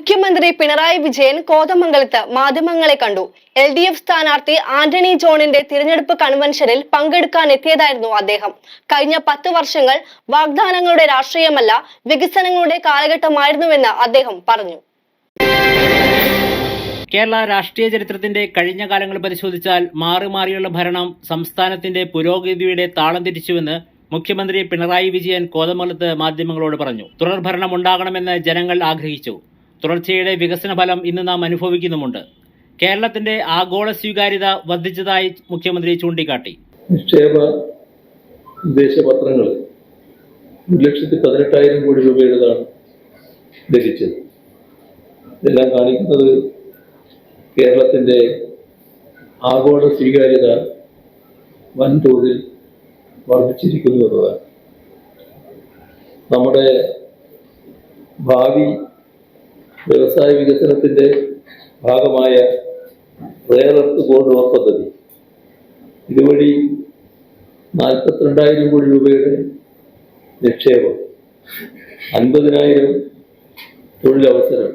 മുഖ്യമന്ത്രി പിണറായി വിജയൻ കോതമംഗലത്ത് മാധ്യമങ്ങളെ കണ്ടു. LDF സ്ഥാനാർത്ഥി ആന്റണി ജോണിന്റെ തിരഞ്ഞെടുപ്പ് കൺവെൻഷനിൽ പങ്കെടുക്കാനെത്തിയതായിരുന്നു അദ്ദേഹം. കഴിഞ്ഞ 10 വർഷങ്ങൾ വാഗ്ദാനങ്ങളുടെ രാഷ്ട്രീയമല്ല, വികസനങ്ങളുടെ കാലഘട്ടമായിരുന്നുവെന്ന് അദ്ദേഹം പറഞ്ഞു. കേരള രാഷ്ട്രീയ ചരിത്രത്തിന്റെ കഴിഞ്ഞ കാലങ്ങൾ പരിശോധിച്ചാൽ മാറിയുള്ള ഭരണം സംസ്ഥാനത്തിന്റെ പുരോഗതിയുടെ താളം തെറ്റിച്ചുവെന്ന് മുഖ്യമന്ത്രി പിണറായി വിജയൻ കോതമംഗലത്ത് മാധ്യമങ്ങളോട് പറഞ്ഞു. തുടർ ഭരണം ഉണ്ടാകണമെന്ന് ജനങ്ങൾ ആഗ്രഹിച്ചു. തുടർച്ചയുടെ വികസന ഫലം ഇന്ന് നാം അനുഭവിക്കുന്നുമുണ്ട്. കേരളത്തിന്റെ ആഗോള സ്വീകാര്യത വർദ്ധിച്ചതായി മുഖ്യമന്ത്രി ചൂണ്ടിക്കാട്ടി. നിക്ഷേപ വിദേശപത്രങ്ങൾ 1,18,000 കോടി രൂപയുടേതാണ് ലഭിച്ചത്. ഇതെല്ലാം കാണിക്കുന്നത് കേരളത്തിന്റെ ആഗോള സ്വീകാര്യത വൻതോതിൽ വർദ്ധിച്ചിരിക്കുന്നു എന്നതാണ്. നമ്മുടെ ഭാവി വ്യവസായ വികസനത്തിന്റെ ഭാഗമായ റെയർ എർത്ത് കോറിഡോർ പദ്ധതി ഇതുവഴി 42,000 കോടി രൂപയുടെ നിക്ഷേപം, 50,000 തൊഴിലവസരം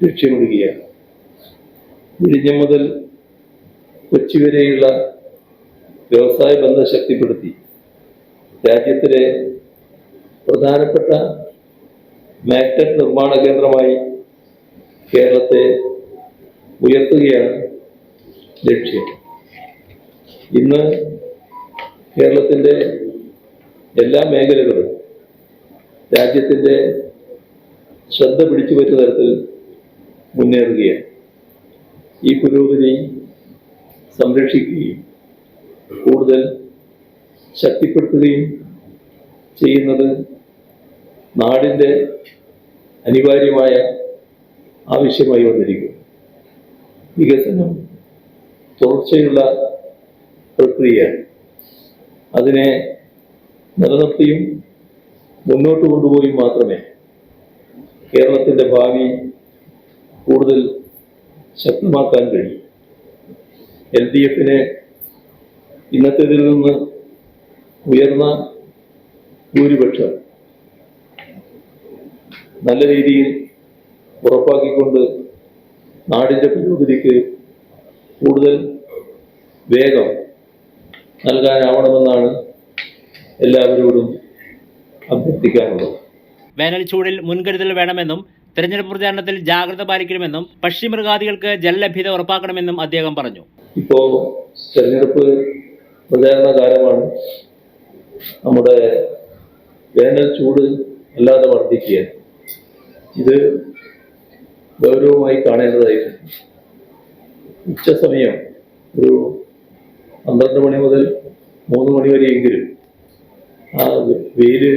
ലക്ഷ്യമിടുകയാണ്. വിഴിഞ്ഞം മുതൽ കൊച്ചി വരെയുള്ള വ്യവസായ ബന്ധം ശക്തിപ്പെടുത്തി രാജ്യത്തിലെ പ്രധാനപ്പെട്ട മാഗ്നറ്റ് നിർമ്മാണ കേന്ദ്രമായി കേരളത്തെ ഉയർത്തുകയാണ് ലക്ഷ്യം. ഇന്ന് കേരളത്തിൻ്റെ എല്ലാ മേഖലകളും രാജ്യത്തിൻ്റെ ശ്രദ്ധ പിടിച്ചു പറ്റുന്ന തരത്തിൽ മുന്നേറുകയാണ്. ഈ പുരോഗതി സംരക്ഷിക്കുകയും കൂടുതൽ ശക്തിപ്പെടുത്തുകയും ചെയ്യുന്നത് നാടിൻ്റെ അനിവാര്യമായ ആവശ്യമായി വന്നിരിക്കും. വികസനം തുടർച്ചയുള്ള പ്രക്രിയയാണ്. അതിനെ നിലനിർത്തിയും മുന്നോട്ട് കൊണ്ടുപോയും മാത്രമേ കേരളത്തിൻ്റെ ഭാവി കൂടുതൽ ശക്തമാക്കാൻ കഴിയും. LDFന് ഇന്നത്തേതിൽ നിന്ന് ഉയർന്ന ഭൂരിപക്ഷം നല്ല രീതിയിൽ ഉറപ്പാക്കിക്കൊണ്ട് നാടിൻ്റെ പുരോഗതിക്ക് കൂടുതൽ വേഗം നൽകാനാവണമെന്നാണ് എല്ലാവരോടും അഭ്യർത്ഥിക്കാനുള്ളത്. വേനൽ ചൂടിൽ മുൻകരുതൽ വേണമെന്നും തെരഞ്ഞെടുപ്പ് പ്രചാരണത്തിൽ ജാഗ്രത പാലിക്കണമെന്നും പക്ഷിമൃഗാദികൾക്ക് ജലലഭ്യത ഉറപ്പാക്കണമെന്നും അദ്ദേഹം പറഞ്ഞു. ഇപ്പോൾ തെരഞ്ഞെടുപ്പ് പ്രചാരണ കാലമാണ്. നമ്മുടെ വേനൽ ചൂട് അല്ലാതെ വർദ്ധിക്കുകയാണ്. ഇത് ഗൗരവമായി കാണേണ്ടതായിട്ടുണ്ട്. ഉച്ച സമയം ഒരു 12 മണി മുതൽ 3 മണി വരെയെങ്കിലും ആ വെയില്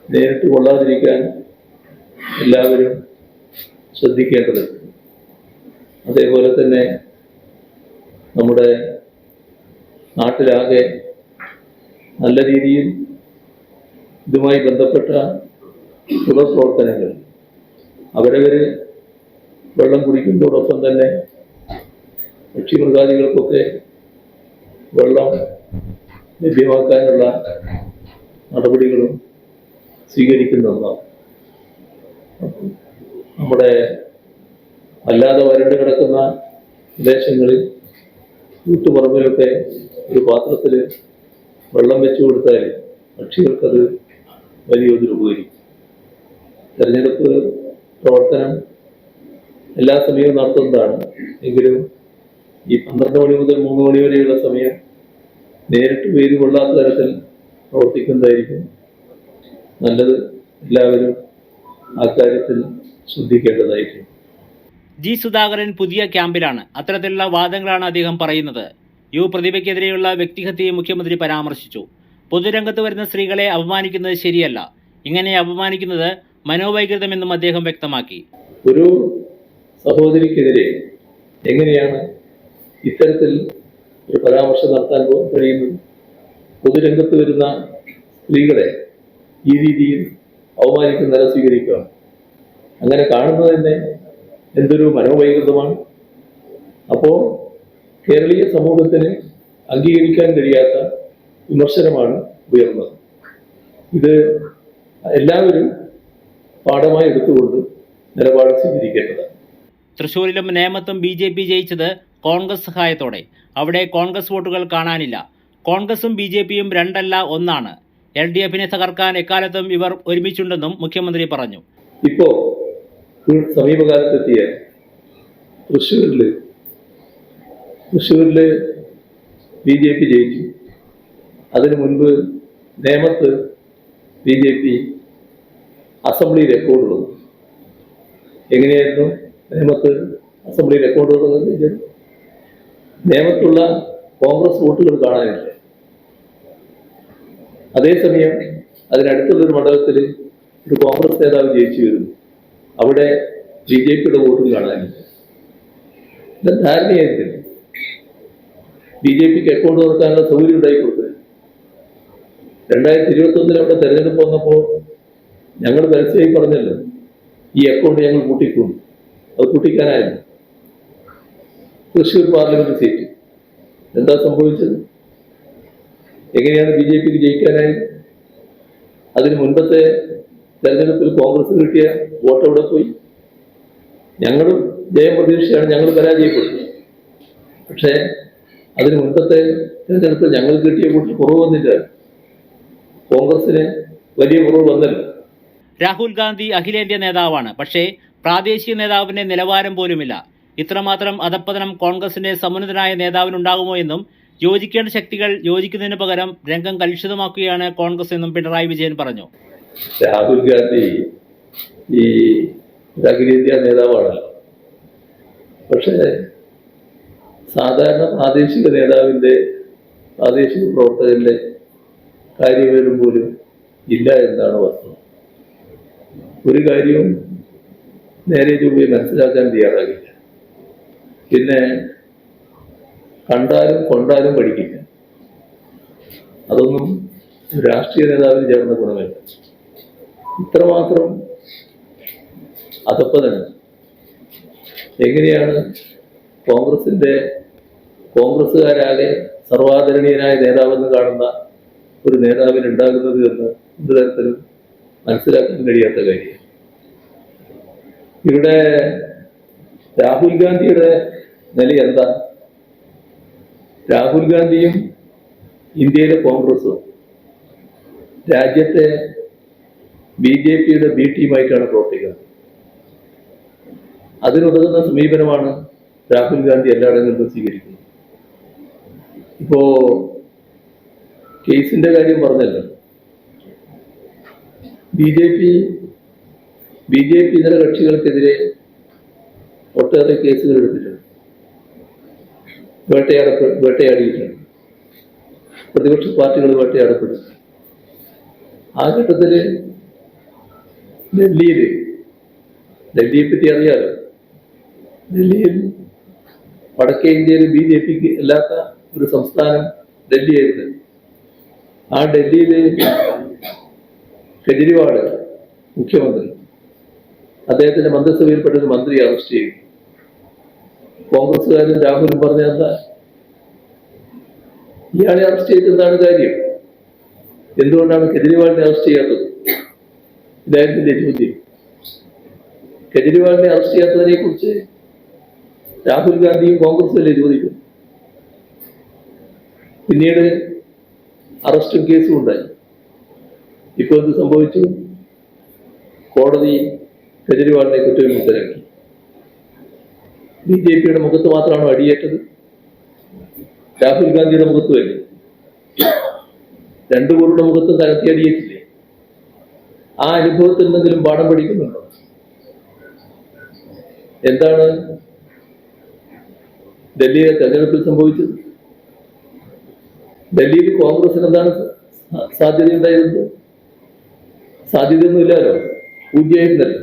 നേരിട്ട് കൊള്ളാതിരിക്കാൻ എല്ലാവരും ശ്രദ്ധിക്കേണ്ടതുണ്ട്. അതേപോലെ തന്നെ നമ്മുടെ നാട്ടിലാകെ നല്ല രീതിയിൽ ഇതുമായി ബന്ധപ്പെട്ട തുടർ പ്രവർത്തനങ്ങൾ അവരവര് വെള്ളം കുടിക്കുന്നതോടൊപ്പം തന്നെ പക്ഷിമൃഗാദികൾക്കൊക്കെ വെള്ളം ലഭ്യമാക്കാനുള്ള നടപടികളും സ്വീകരിക്കുന്നതാണ്. നമ്മുടെ അല്ലാതെ വരണ്ട് കിടക്കുന്ന പ്രദേശങ്ങളിൽ വീട്ടുപറമ്പിലൊക്കെ ഒരു പാത്രത്തിൽ വെള്ളം വെച്ചു കൊടുത്താൽ പക്ഷികൾക്കത് വലിയൊരു ഉപകരിക്കും. തെരഞ്ഞെടുപ്പ് പ്രവർത്തനം എല്ലാ സമയവും നടത്തുന്നതാണ്. എങ്കിലും ഈ 12 മണി മുതൽ 3 മണി വരെയുള്ള സമയം നേരിട്ട് വെയിൽ കൊള്ളാത്ത തരത്തിൽ പ്രവർത്തിക്കുന്നതായിരിക്കും നല്ലത്. എല്ലാവരും ആ കാര്യത്തിൽ ശ്രദ്ധിക്കേണ്ടതായിരിക്കും. G. സുധാകരൻ പുതിയ ക്യാമ്പിലാണ്. അത്തരത്തിലുള്ള വാദങ്ങളാണ് അദ്ദേഹം പറയുന്നത്. യുവപ്രതിഭയ്ക്കെതിരെയുള്ള വ്യക്തിഹത്യയെ മുഖ്യമന്ത്രി പരാമർശിച്ചു. പൊതുരംഗത്ത് വരുന്ന സ്ത്രീകളെ അപമാനിക്കുന്നത് ശരിയല്ല. ഇങ്ങനെ അപമാനിക്കുന്നത് മനോവൈകൃതമെന്നും അദ്ദേഹം വ്യക്തമാക്കി. ഒരു സഹോദരിക്കെതിരെ എങ്ങനെയാണ് ഇത്തരത്തിൽ ഒരു പരാമർശം നടത്താൻ കഴിയുന്നത്? പൊതുരംഗത്ത് വരുന്ന സ്ത്രീകളെ ഈ രീതിയിൽ അവമാനിക്കുന്ന നില സ്വീകരിക്കുക, അങ്ങനെ കാണുന്നത് തന്നെ എന്തൊരു മനോവൈകൃതമാണ്. അപ്പോൾ കേരളീയ സമൂഹത്തിന് അംഗീകരിക്കാൻ കഴിയാത്ത വിമർശനമാണ് ഉയർന്നത്. ഇത് എല്ലാവരും പാഠമായി എടുത്തുകൊണ്ട് നിലപാട് സ്വീകരിക്കേണ്ടതാണ്. തൃശൂരിലും നേമത്തും BJP ജയിച്ചത് കോൺഗ്രസ് സഹായത്തോടെ. അവിടെ കോൺഗ്രസ് വോട്ടുകൾ കാണാനില്ല. കോൺഗ്രസും BJPയും രണ്ടല്ല ഒന്നാണ്. LDFനെ തകർക്കാൻ എക്കാലത്തും ഇവർ ഒരുമിച്ചുണ്ടെന്നും മുഖ്യമന്ത്രി പറഞ്ഞു. ഇപ്പോ സമീപകാലത്തെത്തിയ തൃശ്ശൂരില് BJP ജയിച്ചു. അതിനു മുൻപ് നേമത്ത് BJP അസംബ്ലി റെക്കോർഡ് വന്നു. എങ്ങനെയായിരുന്നു നേമത്ത് അസംബ്ലി റെക്കോർഡ് വന്നത്? നേമത്തുള്ള കോൺഗ്രസ് വോട്ടുകൾ കാണാനില്ല. അതേസമയം അതിനടുത്തുള്ളൊരു മണ്ഡലത്തിൽ ഒരു കോൺഗ്രസ് നേതാവ് ജയിച്ചു വരുന്നു. അവിടെ BJPയുടെ വോട്ടുകൾ കാണാനില്ല. ഇത് ധാരണയായിരുന്നില്ല. BJPക്ക് അക്കൗണ്ട് തുറക്കാനുള്ള സൗകര്യം ഉണ്ടായി കൊടുത്തത്. 2021 അവിടെ തെരഞ്ഞെടുപ്പ് വന്നപ്പോൾ ഞങ്ങൾ പരസ്യമായി പറഞ്ഞല്ലോ, ഈ അക്കൗണ്ട് ഞങ്ങൾ കൂട്ടിക്കൂടും. അത് കൂട്ടിക്കാനായിരുന്നു. തൃശ്ശൂർ പാർലമെന്റ് സീറ്റ് എന്താ സംഭവിച്ചത്? എങ്ങനെയാണ് BJPക്ക് ജയിക്കാനായത്? അതിന് മുൻപത്തെ തെരഞ്ഞെടുപ്പിൽ കോൺഗ്രസ് കിട്ടിയ വോട്ട് എവിടെ പോയി? ഞങ്ങളും ജയം പ്രതീക്ഷയാണ്, ഞങ്ങൾ പരാജയപ്പെട്ടു. പക്ഷേ അതിന് മുൻപത്തെ തെരഞ്ഞെടുപ്പിൽ ഞങ്ങൾ കിട്ടിയ വോട്ട് കുറവ് വന്നില്ല. കോൺഗ്രസിന് വലിയ കുറവ് വന്നല്ലോ. രാഹുൽ ഗാന്ധി അഖിലേന്ത്യാ നേതാവാണ്. പക്ഷേ പ്രാദേശിക നേതാവിന്റെ നിലവാരം പോലുമില്ല. ഇത്രമാത്രം അധപ്പതനം കോൺഗ്രസിന്റെ സമുന്നതനായ നേതാവിനുണ്ടാകുമോ എന്നും, യോജിക്കേണ്ട ശക്തികൾ യോജിക്കുന്നതിന് പകരം രംഗം കലുഷിതമാക്കുകയാണ് കോൺഗ്രസ് എന്നും പിണറായി വിജയൻ പറഞ്ഞു. രാഹുൽ ഗാന്ധി ഈ അഖിലേന്ത്യാ നേതാവാണല്ലോ. പക്ഷേ സാധാരണ പ്രാദേശിക നേതാവിന്റെ, പ്രാദേശിക പ്രവർത്തകന്റെ കാര്യവേലും പോലും ഇല്ല എന്നാണ് വസ്തുത. ഒരു കാര്യവും നേരെ ചൊവ്വേ മനസ്സിലാക്കാൻ തയ്യാറാകില്ല. പിന്നെ കണ്ടാലും കൊണ്ടാലും പഠിക്കില്ല. അതൊന്നും രാഷ്ട്രീയ നേതാവിന് ചേർന്ന ഗുണമല്ല. ഇത്രമാത്രം അധപ്പതനം എങ്ങനെയാണ് കോൺഗ്രസ്സുകാരാകെ സർവാദരണീയനായ നേതാവെന്ന് കാണുന്ന ഒരു നേതാവിന് ഉണ്ടാകുന്നത് എന്ന് എന്ത് തരത്തിലും മനസ്സിലാക്കാൻ കഴിയാത്ത കാര്യം. ഇവിടെ രാഹുൽ ഗാന്ധിയുടെ നില എന്താ? രാഹുൽ ഗാന്ധിയും ഇന്ത്യയിലെ കോൺഗ്രസും രാജ്യത്തെ BJPയുടെ B ടീമായിട്ടാണ് പ്രവർത്തിക്കുന്നത്. അതിനുതകുന്ന സമീപനമാണ് രാഹുൽ ഗാന്ധി എല്ലായിടങ്ങളിലും സ്വീകരിക്കുന്നത്. ഇപ്പോ കേസിന്റെ കാര്യം പറഞ്ഞല്ലോ. BJP ഇതര കക്ഷികൾക്കെതിരെ ഒട്ടേറെ കേസുകൾ എടുത്തിട്ടുണ്ട്, വേട്ടയാടിയിട്ടുണ്ട്. പ്രതിപക്ഷ പാർട്ടികൾ വേട്ടയാടപ്പെടും. ആ ഘട്ടത്തില് ഡൽഹിയെ പറ്റി അറിയാലോ. ഡൽഹിയിൽ വടക്കേ ഇന്ത്യയിൽ BJPക്ക് അല്ലാത്ത ഒരു സംസ്ഥാനം ഡൽഹിയായിരുന്നു. ആ ഡൽഹിയില് കെജ്രിവാള് മുഖ്യമന്ത്രി, അദ്ദേഹത്തിന്റെ മന്ത്രിസഭയിൽപ്പെട്ട ഒരു മന്ത്രി അറസ്റ്റ് ചെയ്തു. കോൺഗ്രസ്സുകാരും രാഹുലും പറഞ്ഞ എന്താ, ഇയാളെ അറസ്റ്റ് ചെയ്തിട്ട് എന്താണ് കാര്യം? എന്തുകൊണ്ടാണ് കെജ്രിവാളിനെ അറസ്റ്റ് ചെയ്യാത്തത്? ഇതായിരുന്നില്ലേ ചോദ്യം. കെജ്രിവാളിനെ അറസ്റ്റ് ചെയ്യാത്തതിനെ കുറിച്ച് രാഹുൽ ഗാന്ധിയും കോൺഗ്രസുമല്ലേ ചോദിക്കും. പിന്നീട് അറസ്റ്റും കേസും ഉണ്ടായി. ഇപ്പോൾ എന്ത് സംഭവിച്ചു? കോടതി കെജ്രിവാളിനെ കുറ്റവിമുക്തരാക്കി. BJPയുടെ മുഖത്ത് മാത്രമാണോ അടിയേറ്റത്? രാഹുൽ ഗാന്ധിയുടെ മുഖത്തുമല്ലേ? രണ്ടു പേരുടെ മുഖത്തും കനത്തി അടിയേറ്റില്ലേ? ആ അനുഭവത്തിൽ എന്തെങ്കിലും പാഠം പഠിക്കുന്നുണ്ടോ? എന്താണ് ഡൽഹിയിലെ തെരഞ്ഞെടുപ്പിൽ സംഭവിച്ചത്? ഡൽഹിയിൽ കോൺഗ്രസിന് എന്താണ് സാധ്യതയുണ്ടായിരുന്നത്? സാധ്യതയൊന്നുമില്ലല്ലോ, പൂജ്യമായിരുന്നല്ലോ.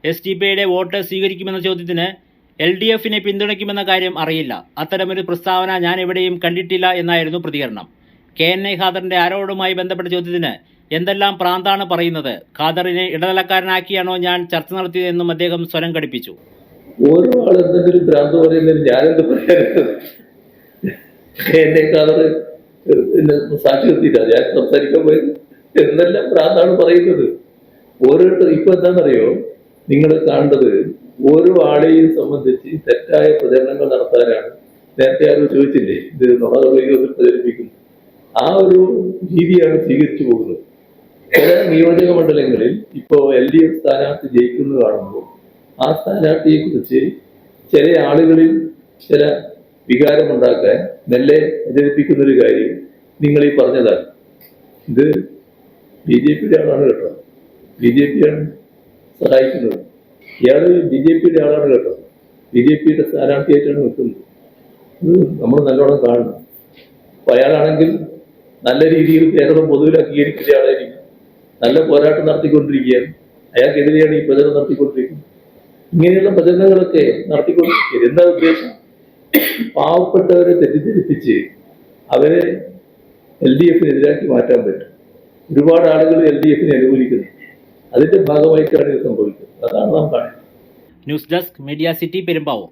SDPയുടെ വോട്ട് സ്വീകരിക്കുമെന്ന ചോദ്യത്തിന് LDFനെ പിന്തുണയ്ക്കുമെന്ന കാര്യം അറിയില്ല. അത്തരമൊരു പ്രസ്താവന ഞാൻ എവിടെയും കണ്ടിട്ടില്ല എന്നായിരുന്നു പ്രതികരണം. KNA ഖാദറിന്റെ ആരോപണവുമായി ബന്ധപ്പെട്ട ചോദ്യത്തിന് എന്തെല്ലാം പ്രാന്താണ് പറയുന്നത്, ഖാദറിനെ ഇടനിലക്കാരനാക്കിയാണോ ഞാൻ ചർച്ച നടത്തിയതെന്നും അദ്ദേഹം സ്വരം ഘടിപ്പിച്ചു. ഓരോ ആൾ എന്തെങ്കിലും ഭ്രാന്ത് പറയുന്നതിന് ഞാനെന്ത് പറയാനുള്ളത്? KNA ഖാദർ സാക്ഷി നിർത്തിയില്ല, ഞാൻ സംസാരിക്കാൻ പോയത് എന്തെല്ലാം ഭ്രാന്താണ് പറയുന്നത്. ഓരോരുത്തർ ഇപ്പൊ എന്താണെന്നറിയോ, നിങ്ങൾ കാണേണ്ടത് ഓരോ ആളെയും സംബന്ധിച്ച് തെറ്റായ പ്രചരണങ്ങൾ നടത്താനാണ്. നേരത്തെ ആരും ചോദിച്ചില്ലേ, ഇത് നുണകളിൽ പ്രചരിപ്പിക്കുന്നു. ആ ഒരു രീതിയാണ് സ്വീകരിച്ചു പോകുന്നത്. ചില നിയോജക മണ്ഡലങ്ങളിൽ ഇപ്പോൾ LDF സ്ഥാനാർത്ഥി ജയിക്കുന്നത് കാണുമ്പോൾ ആ സ്ഥാനാർത്ഥിയെ കുറിച്ച് ചില ആളുകളിൽ ചില വികാരമുണ്ടാക്കാൻ മെല്ലെ പ്രചരിപ്പിക്കുന്ന ഒരു കാര്യം നിങ്ങൾ ഈ പറഞ്ഞതാണ്. ഇത് BJPയുടെ ആളാണ് കേട്ടോ, BJPയാണ് സഹായിക്കുന്നത്. ഇയാള് BJPയുടെ ആളാണ് കേട്ടോ, BJPയുടെ സ്ഥാനാർത്ഥിയായിട്ടാണ് നിൽക്കുന്നത്. ഇത് നമ്മൾ നല്ലോണം കാണണം. അപ്പൊ അയാളാണെങ്കിൽ നല്ല രീതിയിൽ കേരളം പൊതുവിൽ അംഗീകരിക്കുന്ന ആളായിരിക്കും, നല്ല പോരാട്ടം നടത്തിക്കൊണ്ടിരിക്കുകയാണ്. അയാൾക്കെതിരെയാണ് ഈ പ്രചരണം നടത്തിക്കൊണ്ടിരിക്കുന്നത്. ഇങ്ങനെയുള്ള പ്രചരണങ്ങളൊക്കെ നടത്തിക്കൊണ്ടിരിക്കുക. എന്താ ഉദ്ദേശം? പാവപ്പെട്ടവരെ തെറ്റിദ്ധരിപ്പിച്ച് അവരെ LDFനെതിരാക്കി മാറ്റാൻ പറ്റും. ഒരുപാട് ആളുകൾ LDFനെ അനുകൂലിക്കുന്നു. അതിന്റെ ഭാഗമായിട്ടാണ് ഇത് സംഭവിക്കുന്നത്. അതാണ് നാം കാണുന്നത്. News desk media city Perumbavoor.